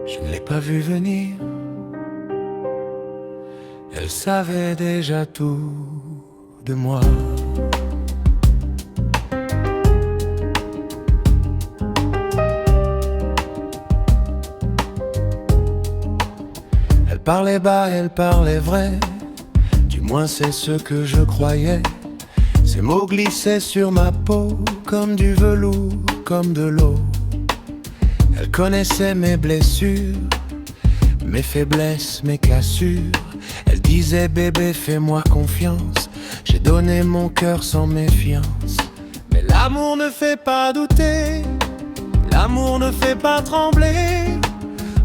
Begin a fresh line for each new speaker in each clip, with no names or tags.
Je ne l'ai pas vue venir. Elle savait déjà tout de moi. Elle parlait bas, elle parlait vrai. Du moins c'est ce que je croyais. Ses mots glissaient sur ma peau comme du velours, comme de l'eau. Elle connaissait mes blessures, mes faiblesses, mes cassures. Elle disait bébé fais-moi confiance. J'ai donné mon cœur sans méfiance. Mais l'amour ne fait pas douter, l'amour ne fait pas trembler.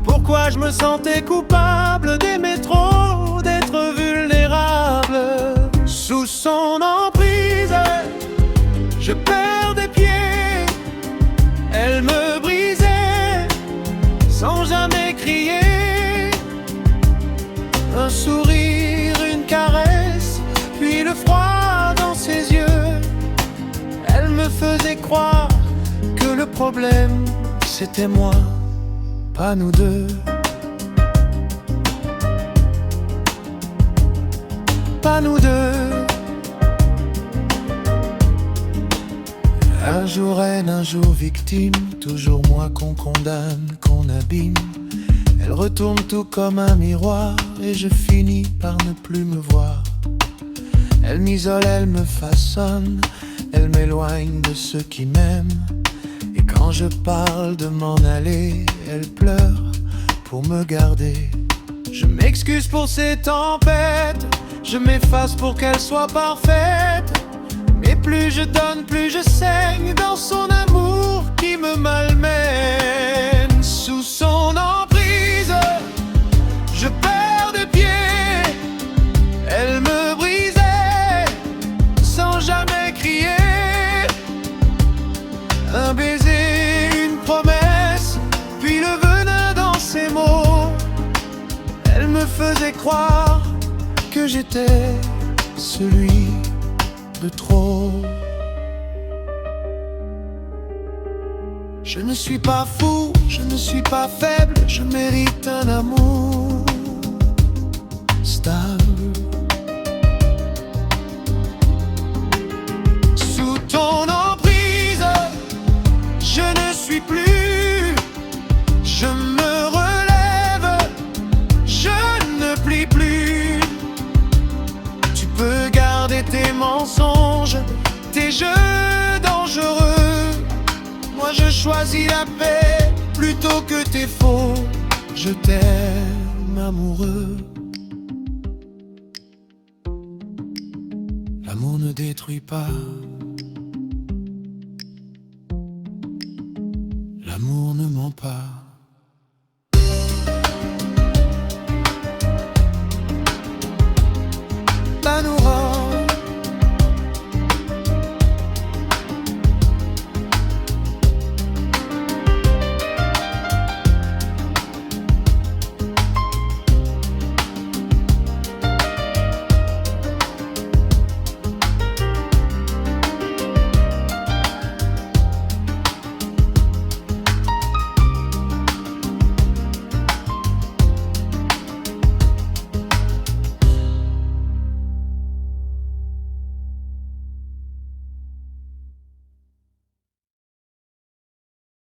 Pourquoi je me sentais coupable d'aimer trop, d'être vulnérable? Sous son emprise, je perds des pieds. Elle me brisait sans jamais crier. Un sourire, une caresse, puis le froid dans ses yeux. Elle me faisait croire que le problème c'était moi, pas nous deux. Pas nous deux. Un jour haine, un jour victime, toujours moi qu'on condamne, qu'on abîme. Elle retourne tout comme un miroir et je finis par ne plus me voir. Elle m'isole, elle me façonne, elle m'éloigne de ceux qui m'aiment. Et quand je parle de m'en aller, elle pleure pour me garder. Je m'excuse pour ces tempêtes, je m'efface pour qu'elle soit parfaite. Mais plus je donne, plus je saigne dans son amour qui me malmène. Sous son emprise, je perds des pieds. Elle me brisait sans jamais crier. Un baiser, une promesse, puis le venin dans ses mots. Elle me faisait croire que j'étais celui de trop. Je ne suis pas fou, je ne suis pas faible, je mérite un amour stable. Sous ton emprise, je ne suis plus. Je me relève, je ne plie plus. Tu peux garder tes mensonges, tes jeux dangereux. Moi je choisis la paix plutôt que tes faux. Je t'aime amoureux. L'amour ne détruit pas, l'amour ne ment pas.